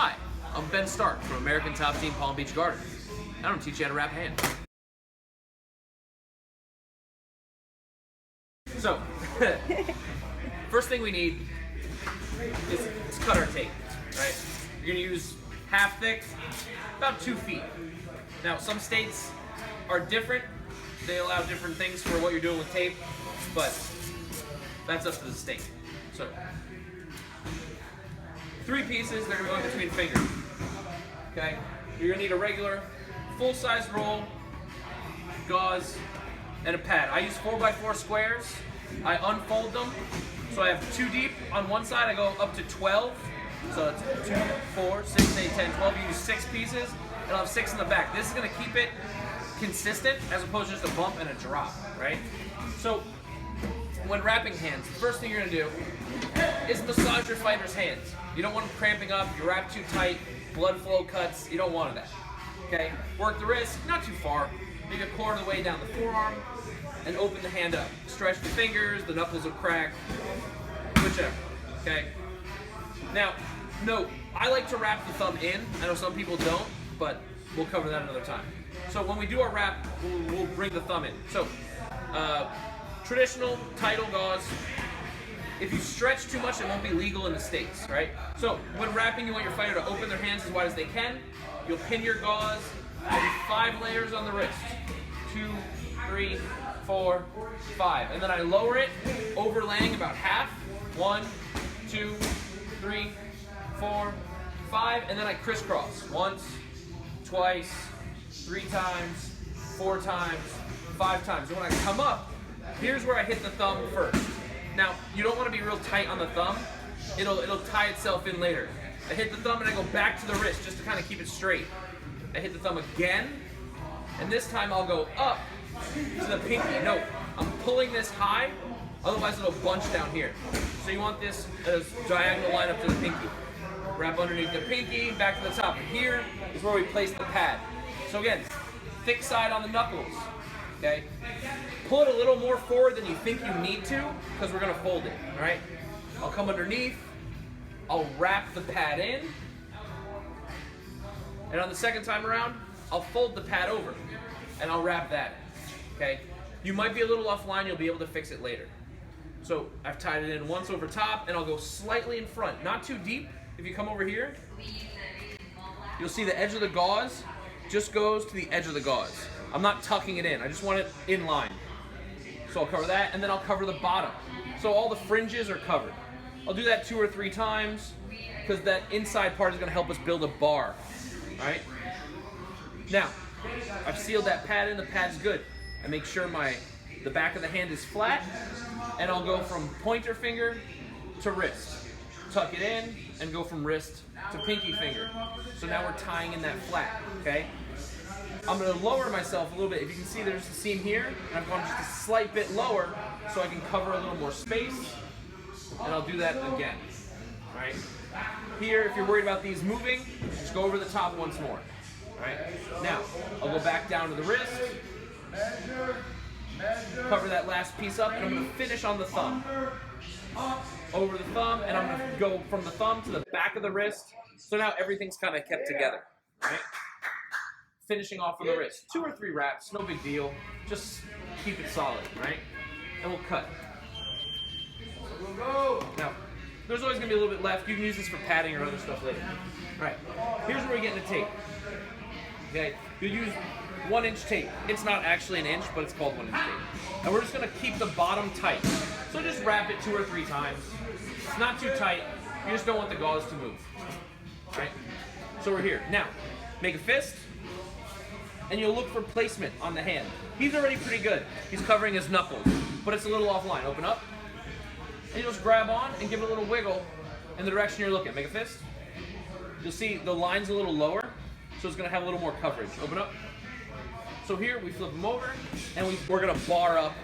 Hi, I'm Ben Stark from American Top Team Palm Beach Garden. I don't teach you how to wrap hands. So, first thing we need is cutter tape, right? You're gonna use half thick, about 2 feet. Now, some states are different. They allow different things for what you're doing with tape, but that's up to the state. So, 3 pieces that are going between fingers. Okay, you're gonna need a regular full-size roll, gauze, and a pad. I use 4x4 squares. I unfold them, so I have 2 deep on one side. I go up to 12. So it's 2, 4, 6, 8, 10, 12. You use 6 pieces, and I'll have 6 in the back. This is gonna keep it consistent as opposed to just a bump and a drop, right? So when wrapping hands, the first thing you're gonna do is massage your fighter's hands. You don't want them cramping up, you wrap too tight, blood flow cuts, you don't want that. Okay? Work the wrist, not too far, maybe a quarter of the way down the forearm, and open the hand up. Stretch the fingers, the knuckles will crack, whichever, okay? Now, note, I like to wrap the thumb in. I know some people don't, but we'll cover that another time. So when we do our wrap, we'll bring the thumb in. So, traditional title gauze. If you stretch too much, it won't be legal in the States, right? So when wrapping, you want your fighter to open their hands as wide as they can. You'll pin your gauze, maybe 5 layers on the wrist. 2, 3, 4, 5. And then I lower it, overlaying about half. 1, 2, 3, 4, 5. And then I crisscross. Once, twice, 3 times, 4 times, 5 times. And when I come up, here's where I hit the thumb first. Now, you don't want to be real tight on the thumb. It'll tie itself in later. I hit the thumb and I go back to the wrist just to kind of keep it straight. I hit the thumb again, and this time I'll go up to the pinky. No, I'm pulling this high, otherwise it'll bunch down here. So you want this as diagonal line up to the pinky. Wrap underneath the pinky, back to the top. And here is where we place the pad. So again, thick side on the knuckles, okay? Pull it a little more forward than you think you need to, because we're gonna fold it, all right? I'll come underneath, I'll wrap the pad in, and on the second time around, I'll fold the pad over, and I'll wrap that in, okay? You might be a little offline, you'll be able to fix it later. So I've tied it in once over top, and I'll go slightly in front, not too deep. If you come over here, you'll see the edge of the gauze just goes to the edge of the gauze. I'm not tucking it in, I just want it in line. So I'll cover that, and then I'll cover the bottom. So all the fringes are covered. I'll do that 2 or 3 times, because that inside part is gonna help us build a bar, all right? Now, I've sealed that pad in, the pad's good. I make sure the back of the hand is flat, and I'll go from pointer finger to wrist. Tuck it in, and go from wrist to pinky finger. So now we're tying in that flat, okay? I'm gonna lower myself a little bit. If you can see, there's a seam here, and I've gone just a slight bit lower so I can cover a little more space, and I'll do that again, all right? Here, if you're worried about these moving, just go over the top once more, all right? Now, I'll go back down to the wrist, cover that last piece up, and I'm gonna finish on the thumb. Over the thumb, and I'm gonna go from the thumb to the back of the wrist, so now everything's kind of kept together, all right? Finishing off on the wrist. 2 or 3 wraps, no big deal. Just keep it solid, right? And we'll cut. Now, there's always gonna be a little bit left. You can use this for padding or other stuff later. All right, here's where we get into tape. Okay, you'll use 1-inch tape. It's not actually an inch, but it's called 1-inch tape. And we're just gonna keep the bottom tight. So just wrap it 2 or 3 times. It's not too tight. You just don't want the gauze to move. All right? So we're here. Now, make a fist, and you'll look for placement on the hand. He's already pretty good. He's covering his knuckles, but it's a little offline. Open up, and you'll just grab on and give it a little wiggle in the direction you're looking. Make a fist. You'll see the line's a little lower, so it's gonna have a little more coverage. Open up. So here, we flip them over, and we're gonna bar up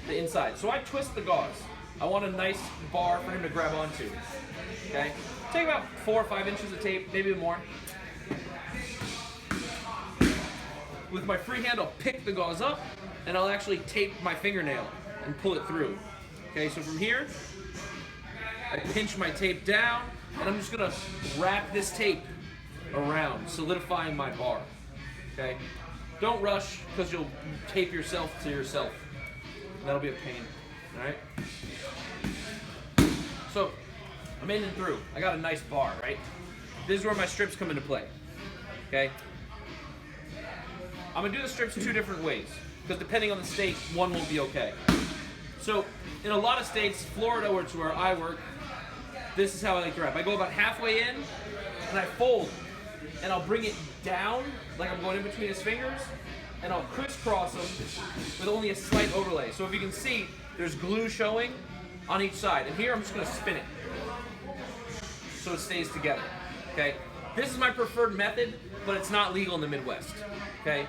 the inside. So I twist the gauze. I want a nice bar for him to grab onto, okay? Take about 4 or 5 inches of tape, maybe more. With my free hand, I'll pick the gauze up, and I'll actually tape my fingernail and pull it through. Okay, so from here, I pinch my tape down, and I'm just gonna wrap this tape around, solidifying my bar. Okay? Don't rush, because you'll tape yourself to yourself. That'll be a pain. Alright? So, I'm in and through. I got a nice bar, right? This is where my strips come into play. Okay? I'm gonna do the strips 2 different ways, because depending on the state, one will be okay. So, in a lot of states, Florida, which is where I work, this is how I like to wrap. I go about halfway in, and I fold, and I'll bring it down, like I'm going in between his fingers, and I'll crisscross them with only a slight overlay. So if you can see, there's glue showing on each side. And here I'm just gonna spin it so it stays together, okay? This is my preferred method, but it's not legal in the Midwest, okay?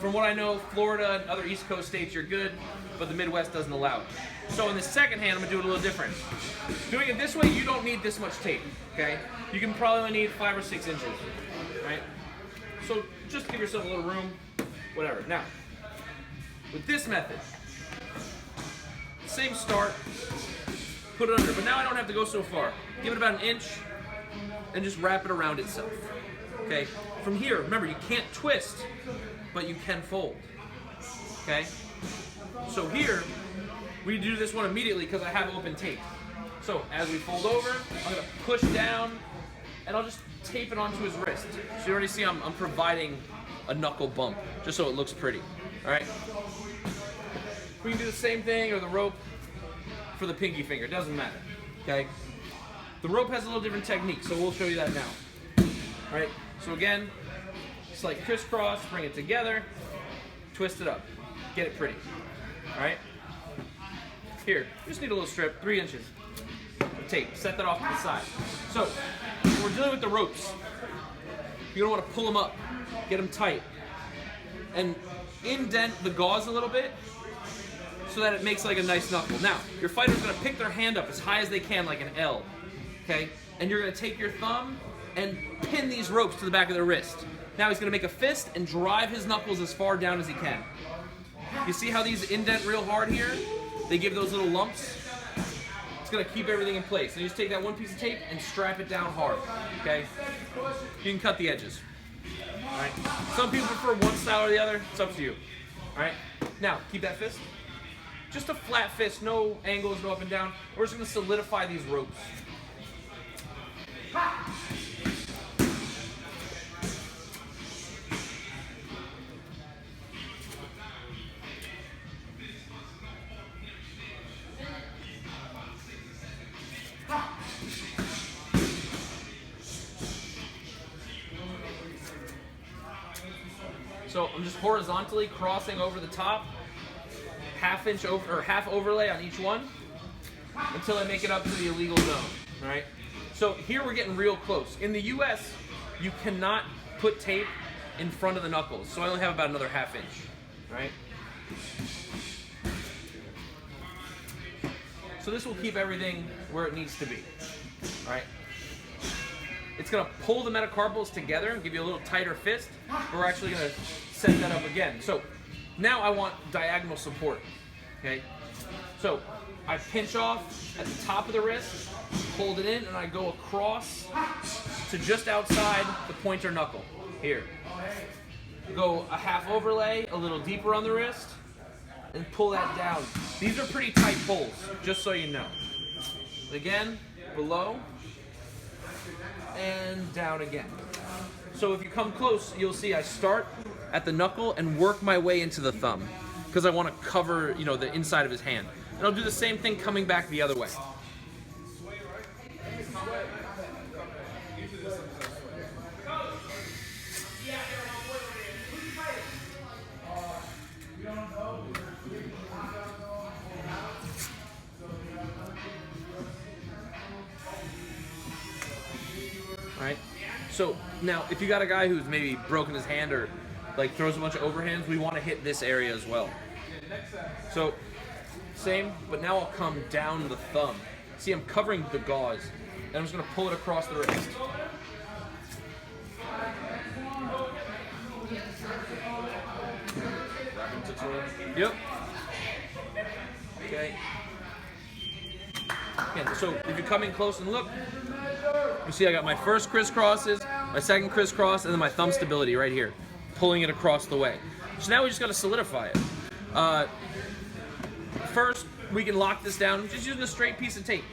From what I know, Florida and other East Coast states, you're good, but the Midwest doesn't allow it. So in the second hand, I'm gonna do it a little different. Doing it this way, you don't need this much tape, okay? You can probably only need 5 or 6 inches, right? So just give yourself a little room, whatever. Now, with this method, same start, put it under, but now I don't have to go so far. Give it about an inch, and just wrap it around itself, okay? From here, remember, you can't twist, but you can fold, okay? So here, we do this one immediately because I have open tape. So as we fold over, I'm gonna push down, and I'll just tape it onto his wrist. So you already see I'm providing a knuckle bump, just so it looks pretty, all right? We can do the same thing, or the rope for the pinky finger, it doesn't matter, okay? The rope has a little different technique, so we'll show you that now. All right, so again, just like crisscross, bring it together, twist it up, get it pretty, all right? Here, you just need a little strip, 3 inches of tape, set that off to the side. So, when we're dealing with the ropes, you're gonna wanna pull them up, get them tight, and indent the gauze a little bit so that it makes like a nice knuckle. Now, your fighter's gonna pick their hand up as high as they can, like an L, okay? And you're gonna take your thumb and pin these ropes to the back of their wrist. Now he's gonna make a fist and drive his knuckles as far down as he can. You see how these indent real hard here? They give those little lumps. It's gonna keep everything in place. And you just take that one piece of tape and strap it down hard, okay? You can cut the edges, all right? Some people prefer one style or the other. It's up to you, all right? Now, keep that fist. Just a flat fist, no angles, no up and down. We're just gonna solidify these ropes. So I'm just horizontally crossing over the top, half inch over or half overlay on each one until I make it up to the illegal zone. All right. So here we're getting real close. In the U.S., you cannot put tape in front of the knuckles, so I only have about another half inch. All right. So this will keep everything where it needs to be. All right. It's gonna pull the metacarpals together and give you a little tighter fist. But we're actually gonna set that up again. So now I want diagonal support, okay? So I pinch off at the top of the wrist, hold it in, and I go across to just outside the pointer knuckle, here. Go a half overlay, a little deeper on the wrist, and pull that down. These are pretty tight pulls, just so you know. Again, below, and down again. So if you come close, you'll see I start at the knuckle and work my way into the thumb because I want to cover, you know, the inside of his hand. And I'll do the same thing coming back the other way. Right? So now, if you got a guy who's maybe broken his hand or like throws a bunch of overhands, we want to hit this area as well. So same, but now I'll come down the thumb. See, I'm covering the gauze, and I'm just gonna pull it across the wrist. Yep. Okay. Again, so if you come in close and look, you see I got my first crisscrosses, my second crisscross, and then my thumb stability right here, pulling it across the way. So now we just got to solidify it. First, we can lock this down just using a straight piece of tape.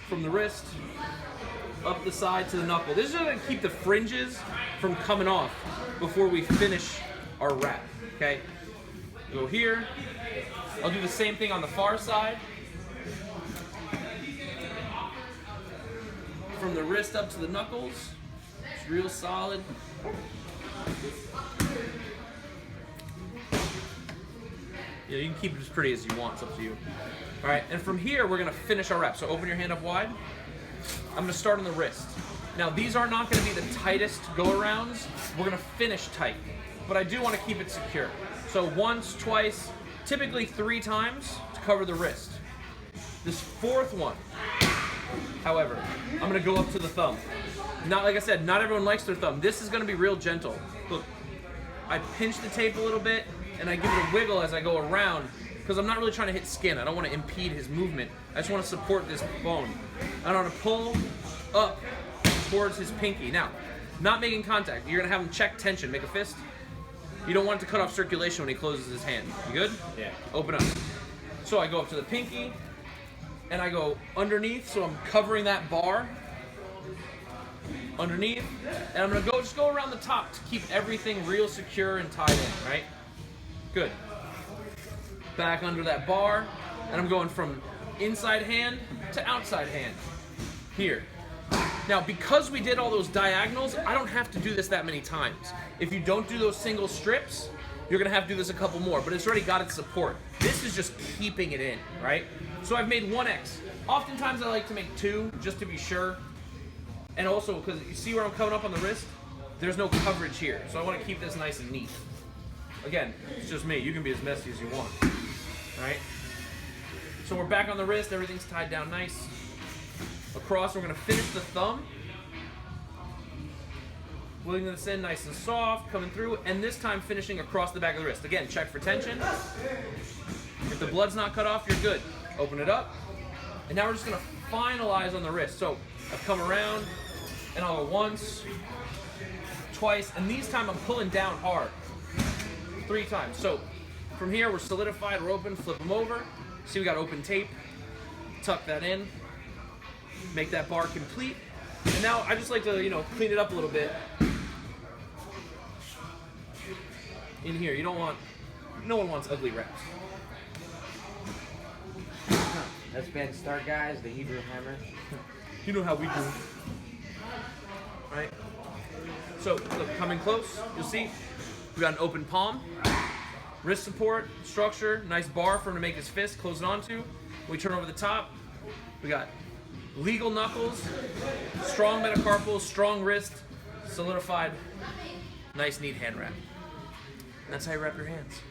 From the wrist, up the side to the knuckle. This is going to keep the fringes from coming off before we finish our wrap, okay? Go here. I'll do the same thing on the far side. From the wrist up to the knuckles. It's real solid. Yeah, you can keep it as pretty as you want. It's up to you. All right, and from here, we're going to finish our wrap. So open your hand up wide. I'm going to start on the wrist. Now, these are not going to be the tightest go-arounds. We're going to finish tight, but I do want to keep it secure. So once, twice, typically 3 times to cover the wrist. This fourth one, however, I'm going to go up to the thumb. Not, like I said, not everyone likes their thumb. This is going to be real gentle. Look, I pinch the tape a little bit, and I give it a wiggle as I go around, because I'm not really trying to hit skin. I don't want to impede his movement. I just want to support this bone. I want to pull up towards his pinky. Now, not making contact. You're going to have him check tension. Make a fist. You don't want it to cut off circulation when he closes his hand. You good? Yeah. Open up. So I go up to the pinky, and I go underneath, so I'm covering that bar. Underneath, and I'm going to just go around the top to keep everything real secure and tied in, right? Good. Back under that bar, and I'm going from inside hand to outside hand. Here. Now, because we did all those diagonals, I don't have to do this that many times. If you don't do those single strips, you're gonna have to do this a couple more, but it's already got its support. This is just keeping it in, right? So I've made 1X. Oftentimes I like to make 2, just to be sure. And also, because you see where I'm coming up on the wrist? There's no coverage here, so I wanna keep this nice and neat. Again, it's just me. You can be as messy as you want, all right? So we're back on the wrist, everything's tied down nice. Across, we're gonna finish the thumb. Wiggling this in nice and soft, coming through, and this time finishing across the back of the wrist. Again, check for tension. If the blood's not cut off, you're good. Open it up. And now we're just gonna finalize on the wrist. So I've come around, and I'll go once, twice, and these time I'm pulling down hard. 3 times. So from here, we're solidified, we're open, flip them over. See, we got open tape. Tuck that in. Make that bar complete. And now I just like to, clean it up a little bit. In here, no one wants ugly wraps. That's Ben Star, guys, the Hebrew hammer. You know how we do. Right? So, look, coming close, you'll see we got an open palm, wrist support, structure, nice bar for him to make his fist, close it onto. We turn over the top, we got legal knuckles, strong metacarpal, strong wrist, solidified, nice neat hand wrap. That's how you wrap your hands.